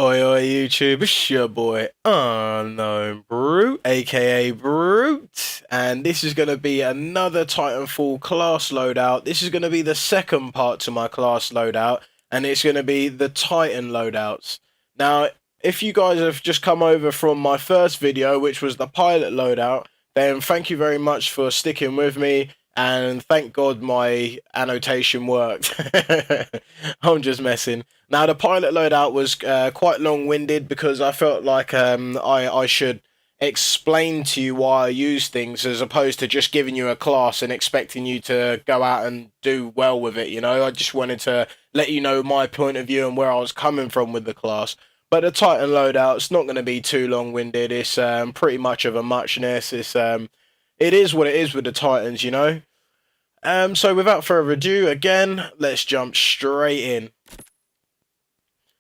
Oi, oi, YouTube, it's your boy Unknownbrute, aka Brute, and this is going to be another TitanFall class loadout. This is going to be the second part to my class loadout, and it's going to be the Titan loadouts. Now, if you guys have just come over from my first video, which was the pilot loadout, then thank you very much for sticking with me, and thank God my annotation worked. I'm just messing. Now, the pilot loadout was quite long-winded because I felt like I should explain to you why I use things as opposed to just giving you a class and expecting you to go out and do well with it, you know? I just wanted to let you know my point of view and where I was coming from with the class. But the Titan loadout's not going to be too long-winded. It's pretty much of a muchness. It is what it is with the Titans, you know? So without further ado, again, let's jump straight in.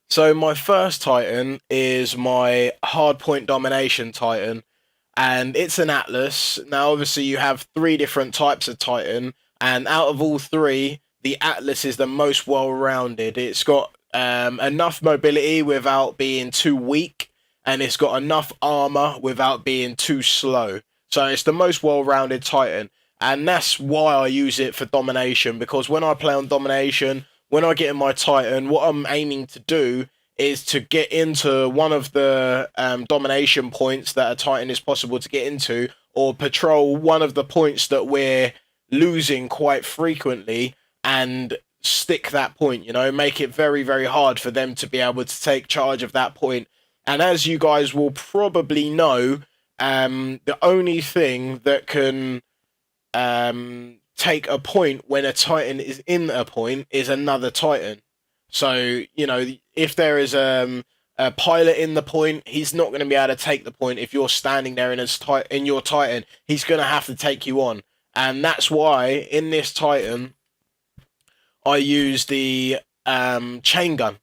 So my first Titan is my Hardpoint Domination Titan, and it's an Atlas. Now, obviously, you have three different types of Titan, and out of all three, the Atlas is the most well-rounded. It's got enough mobility without being too weak, and it's got enough armor without being too slow. So it's the most well-rounded Titan, and that's why I use it for domination, because when I play on domination, when I get in my Titan, what I'm aiming to do is to get into one of the domination points that a Titan is possible to get into, or patrol one of the points that we're losing quite frequently and stick that point, you know, make it very, very hard for them to be able to take charge of that point. And as you guys will probably know, the only thing that can take a point when a Titan is in a point is another Titan. So, you know, if there is a pilot in the point, he's not going to be able to take the point if you're standing there in your Titan. He's going to have to take you on. And that's why in this Titan, I use the chain gun,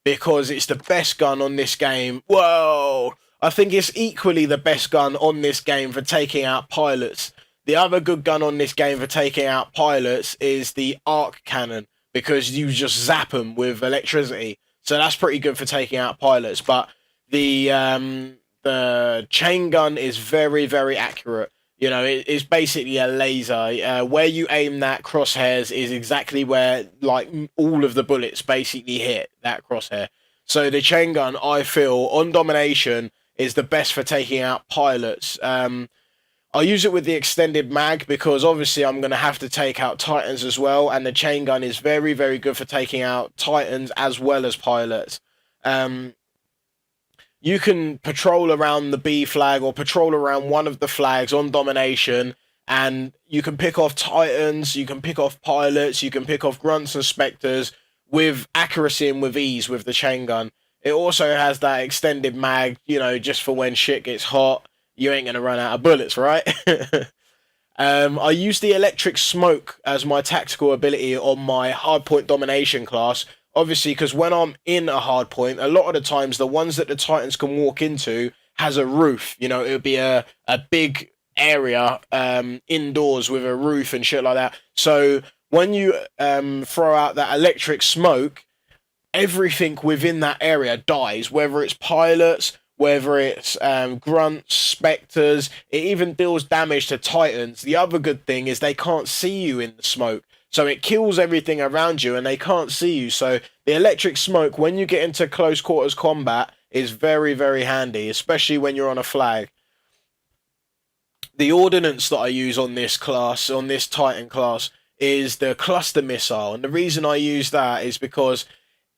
because it's the best gun on this game. Whoa! I think it's equally the best gun on this game for taking out pilots. The other good gun on this game for taking out pilots is the arc cannon, because you just zap them with electricity. So that's pretty good for taking out pilots. But the chain gun is very, very accurate. You know, it's basically a laser. Where you aim that crosshairs is exactly where, like, all of the bullets basically hit that crosshair. So the chain gun, I feel, on domination, is the best for taking out pilots. I use it with the extended mag because obviously I'm going to have to take out Titans as well, and the chain gun is very, very good for taking out Titans as well as pilots. You can patrol around the B flag or patrol around one of the flags on domination, and you can pick off Titans, you can pick off pilots, you can pick off grunts and specters with accuracy and with ease with the chain gun. It also has that extended mag, you know, just for when shit gets hot. You ain't gonna run out of bullets, right? I use the electric smoke as my tactical ability on my hardpoint domination class. Obviously, because when I'm in a hardpoint, a lot of the times the ones that the Titans can walk into has a roof. You know, it would be a big area indoors with a roof and shit like that. So when you throw out that electric smoke, everything within that area dies, whether it's pilots, whether it's grunts, specters. It even deals damage to Titans. The other good thing is they can't see you in the smoke, so it kills everything around you and they can't see you. So the electric smoke, when you get into close quarters combat, is very, very handy, especially when you're on a flag. The ordnance that I use on this class, on this Titan class, is the cluster missile, and the reason I use that is because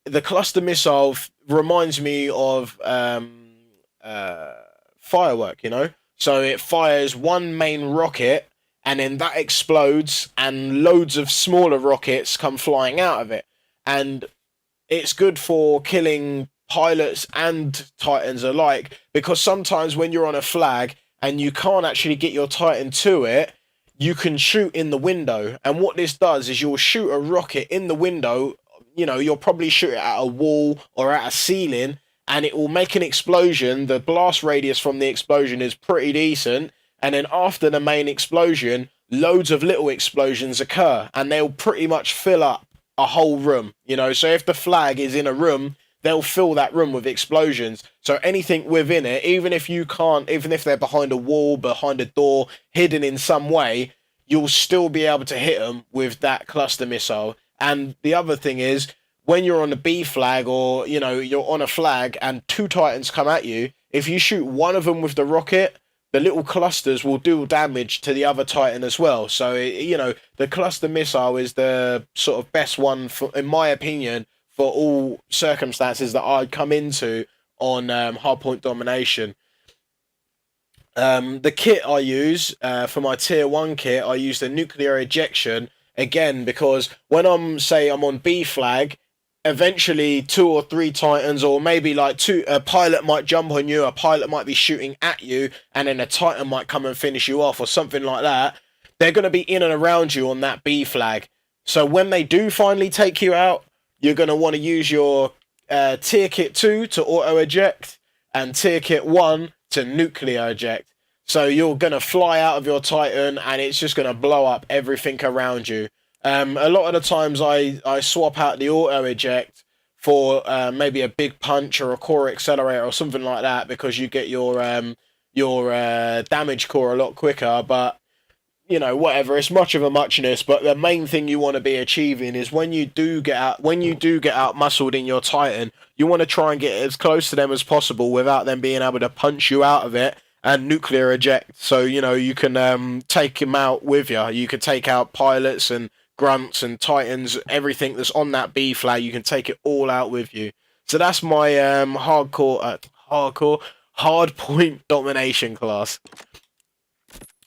the cluster missile reminds me of firework, you know? So it fires one main rocket, and then that explodes, and loads of smaller rockets come flying out of it. And it's good for killing pilots and Titans alike, because sometimes when you're on a flag and you can't actually get your Titan to it, you can shoot in the window. And what this does is you'll shoot a rocket in the window. You know, you'll probably shoot it at a wall or at a ceiling, and it will make an explosion. The blast radius from the explosion is pretty decent, and then after the main explosion, loads of little explosions occur, and they'll pretty much fill up a whole room, you know. So if the flag is in a room, they'll fill that room with explosions. So anything within it, even if they're behind a wall, behind a door, hidden in some way, you'll still be able to hit them with that cluster missile. And the other thing is, when you're on a B flag, or you're on a flag and 2 Titans come at you, if you shoot one of them with the rocket, the little clusters will do damage to the other Titan as well. So the cluster missile is the sort of best one, in my opinion, for all circumstances that I'd come into on Hardpoint Domination. The kit I use for my tier 1 kit, I use the nuclear ejection, again, because when I'm on B flag, eventually 2 or 3 Titans, or maybe like a pilot might jump on you, a pilot might be shooting at you, and then a Titan might come and finish you off or something like that. They're going to be in and around you on that B flag. So when they do finally take you out, you're going to want to use your tier kit 2 to auto eject and tier kit 1 to nuclear eject. So you're going to fly out of your Titan and it's just going to blow up everything around you. A lot of the times I swap out the auto eject for maybe a big punch or a core accelerator or something like that, because you get your damage core a lot quicker. But whatever, it's much of a muchness. But the main thing you want to be achieving is when you do get out muscled in your Titan, you want to try and get as close to them as possible without them being able to punch you out of it and nuclear eject. So you can take them out with you. You could take out pilots and grunts and Titans, everything that's on that B flag. You can take it all out with you. So that's my hardpoint domination class.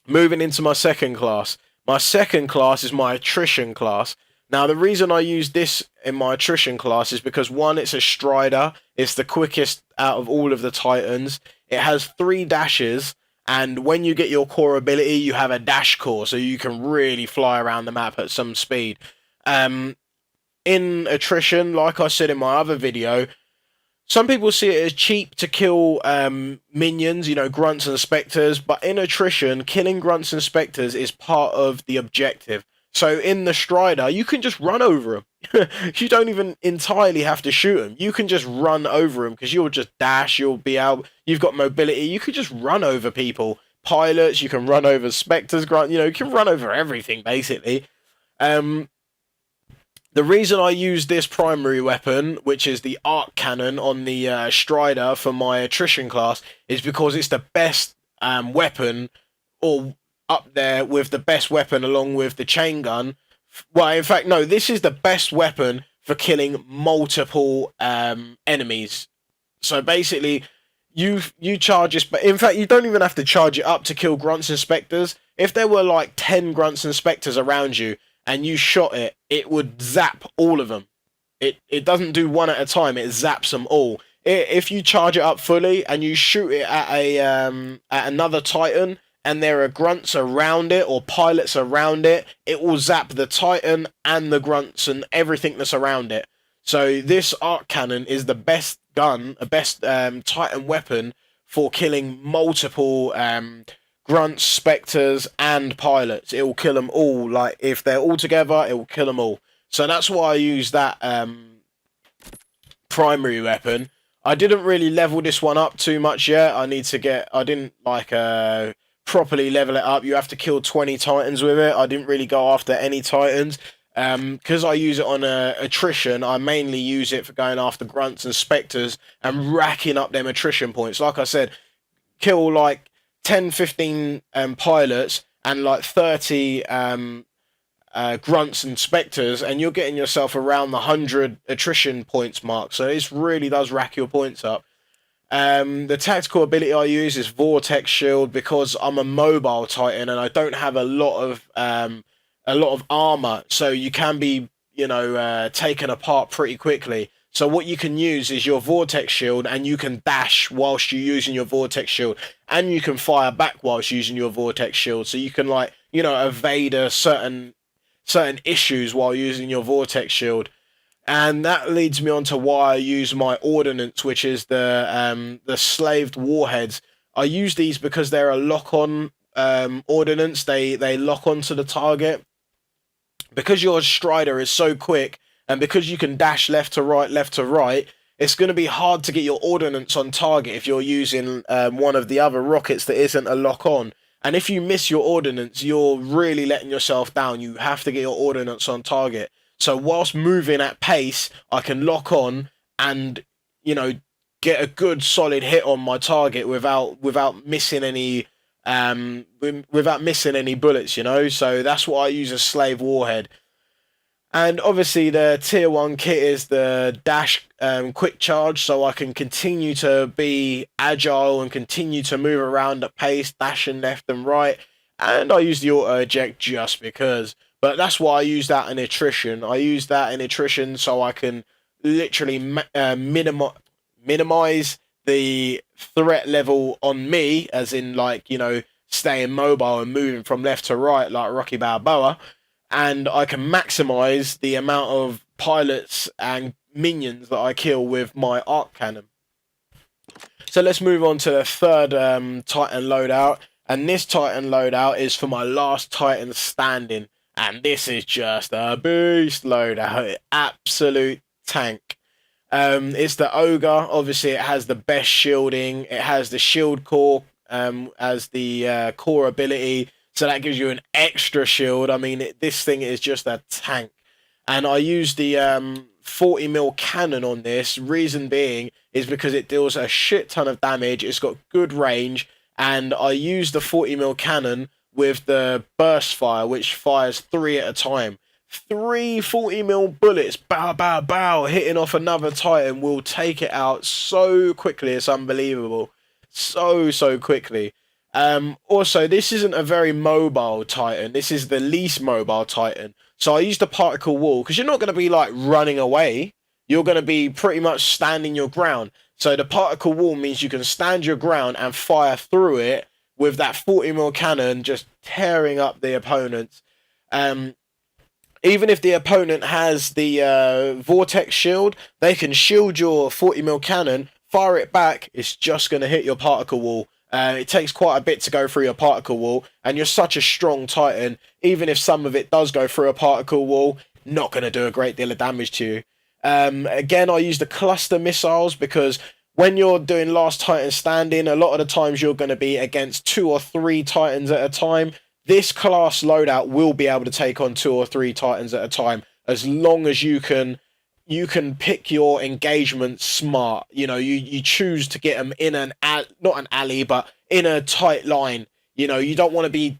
Moving into my second class. My second class is my attrition class. Now, the reason I use this in my attrition class is because, one, it's a strider. It's the quickest out of all of the Titans. It has 3 dashes, and when you get your core ability, you have a dash core, so you can really fly around the map at some speed. In attrition, like I said in my other video, some people see it as cheap to kill minions, grunts and spectres, but in attrition, killing grunts and spectres is part of the objective. So in the strider, you can just run over them. You don't even entirely have to shoot them. You can just run over them, because you'll just dash, you'll be out, you've got mobility, you can just run over people. Pilots, you can run over spectres, grunt, you can run over everything, basically. The reason I use this primary weapon, which is the arc cannon on the strider for my attrition class, is because it's the best weapon, or up there with the best weapon along with the chain gun. Well, in fact, no, this is the best weapon for killing multiple enemies. So basically, you charge this, but in fact, you don't even have to charge it up to kill grunts and spectres. If there were like 10 grunts and spectres around you, and you shot it, it would zap all of them. It doesn't do one at a time, it zaps them all. If you charge it up fully and you shoot it at another Titan, and there are grunts around it or pilots around it, it will zap the Titan and the grunts and everything that's around it. So this arc cannon is the best gun, Titan weapon for killing multiple grunts, spectres, and pilots. It will kill them all. Like, if they're all together, it will kill them all. So that's why I use that primary weapon. I didn't really level this one up too much yet. I didn't properly level it up. You have to kill 20 Titans with it. I didn't really go after any Titans. Because I use it on attrition, I mainly use it for going after grunts and spectres and racking up them attrition points. Like I said, kill like 10, 15 pilots and like 30 grunts and spectres, and you're getting yourself around the 100 attrition points mark. So this really does rack your points up. The tactical ability I use is Vortex Shield, because I'm a mobile Titan and I don't have a lot of armor, so you can be taken apart pretty quickly. So what you can use is your Vortex Shield, and you can dash whilst you're using your Vortex Shield, and you can fire back whilst using your Vortex Shield. So you can evade certain issues while using your Vortex Shield. And that leads me on to why I use my ordnance, which is the slaved warheads. I use these because they're a lock-on ordnance. They lock onto the target. Because your strider is so quick, and because you can dash left to right, it's going to be hard to get your ordnance on target if you're using one of the other rockets that isn't a lock-on. And if you miss your ordnance, you're really letting yourself down. You have to get your ordnance on target. So whilst moving at pace, I can lock on and, you know, get a good solid hit on my target without missing any bullets, you know. So that's why I use a slave warhead. And obviously the tier 1 kit is the dash quick charge, so I can continue to be agile and continue to move around at pace, dashing left and right. And I use the auto eject just because. But that's why I use that in Attrition. I use that in Attrition so I can literally minimize the threat level on me, as in, like, you know, staying mobile and moving from left to right like Rocky Balboa. And I can maximize the amount of pilots and minions that I kill with my arc cannon. So let's move on to the third Titan loadout. And this Titan loadout is for my last Titan standing. And this is just a beast loadout. Absolute tank. It's the Ogre. Obviously, it has the best shielding. It has the shield core as the core ability. So that gives you an extra shield. I mean, this thing is just a tank. And I use the 40mm cannon on this. Reason being is because it deals a shit ton of damage. It's got good range. And I use the 40mm cannon with the burst fire, which fires 3 at a time. 3 40mm bullets, bow, bow, bow, hitting off another Titan will take it out so quickly. It's unbelievable. So quickly. Also, this isn't a very mobile Titan. This is the least mobile Titan. So I use the particle wall because you're not going to be like running away. You're going to be pretty much standing your ground. So the particle wall means you can stand your ground and fire through it with that 40mm cannon, just tearing up the opponents. Even if the opponent has the vortex shield, they can shield your 40mm cannon, fire it back. It's just going to hit your particle wall. It takes quite a bit to go through your particle wall, and you're such a strong Titan. Even if some of it does go through a particle wall, not going to do a great deal of damage to you. Again, I use the cluster missiles because when you're doing last Titan standing, a lot of the times you're going to be against 2 or 3 Titans at a time. This class loadout will be able to take on 2 or 3 Titans at a time, as long as you can pick your engagement smart. You know, you choose to get them in not an alley, but in a tight line. You know, you don't want to be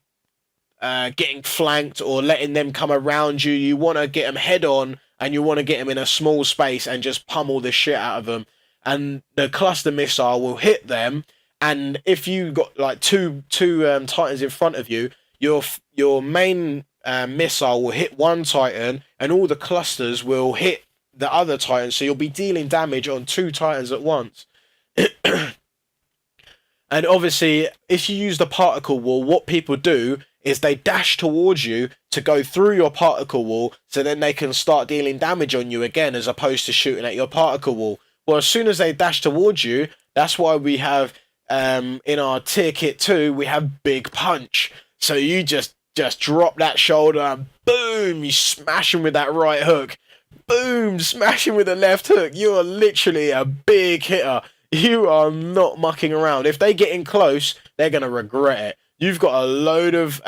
getting flanked or letting them come around you. You want to get them head on, and you want to get them in a small space and just pummel the shit out of them. And the cluster missile will hit them. And if you got like two Titans in front of you, your main missile will hit one Titan, and all the clusters will hit the other Titan. So you'll be dealing damage on 2 Titans at once. And obviously, if you use the particle wall, what people do is they dash towards you to go through your particle wall, so then they can start dealing damage on you again, as opposed to shooting at your particle wall. Well, as soon as they dash towards you, that's why we have in our tier kit 2, we have Big Punch. So you just drop that shoulder and boom, you smash him with that right hook. Boom, smash him with the left hook. You are literally a big hitter. You are not mucking around. If they get in close, they're going to regret it. You've got a load of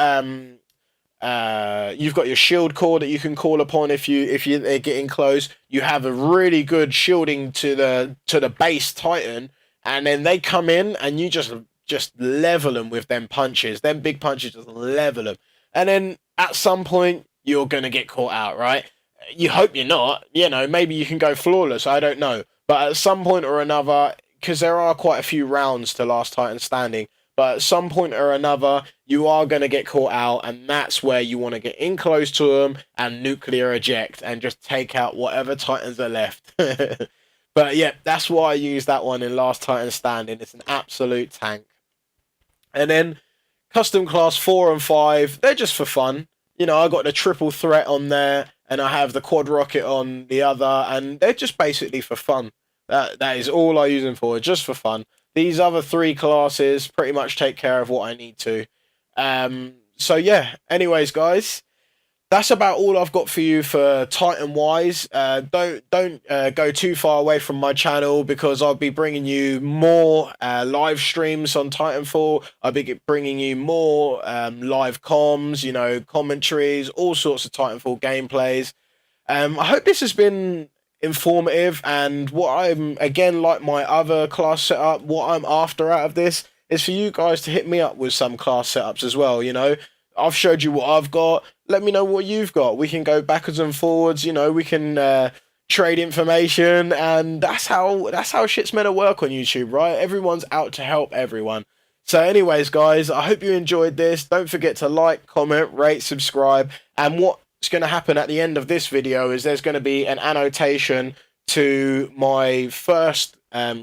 you've got your shield core that you can call upon if they're getting close. You have a really good shielding to the base Titan, and then they come in and you just level them with them punches. Them big punches, just level them. And then at some point you're going to get caught out, right? You hope you're not. You know, maybe you can go flawless, I don't know. But at some point or another, because there are quite a few rounds to last Titan standing, but at some point or another, you are going to get caught out, and that's where you want to get in close to them and nuclear eject and just take out whatever Titans are left. But yeah, that's why I use that one in last Titan standing. It's an absolute tank. And then custom class 4 and 5, they're just for fun. You know, I got the triple threat on there, and I have the quad rocket on the other, and they're just basically for fun. That is all I use them for, just for fun. These other 3 classes pretty much take care of what I need to. So yeah, anyways, guys, that's about all I've got for you for Titan wise. Don't go too far away from my channel, because I'll be bringing you more live streams on Titanfall. I'll be bringing you more live comms, you know, commentaries, all sorts of Titanfall gameplays. I hope this has been informative, and what I'm, again, like my other class setup, what I'm after out of this is for you guys to hit me up with some class setups as well. You know, I've showed you what I've got. Let me know what you've got. We can go backwards and forwards. You know, we can trade information, and that's how shit's meant to work on YouTube, right? Everyone's out to help everyone. So, anyways, guys, I hope you enjoyed this. Don't forget to like, comment, rate, subscribe, and what's going to happen at the end of this video is there's going to be an annotation to my first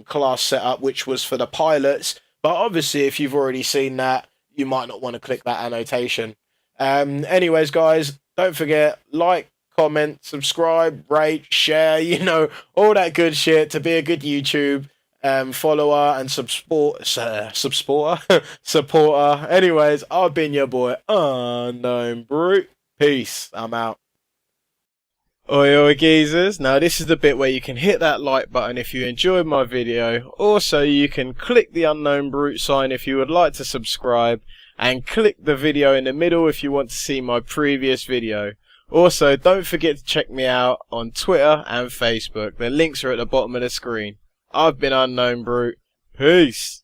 class setup, which was for the pilots. But obviously, if you've already seen that, you might not want to click that annotation. Anyways, guys, don't forget, like, comment, subscribe, rate, share, you know, all that good shit to be a good YouTube follower and supporter. Anyways, I've been your boy, Unknownbrute. Peace. I'm out. Oi, oi, geezers. Now, this is the bit where you can hit that like button if you enjoyed my video. Also, you can click the Unknownbrute sign if you would like to subscribe, and click the video in the middle if you want to see my previous video. Also, don't forget to check me out on Twitter and Facebook. The links are at the bottom of the screen. I've been Unknownbrute. Peace.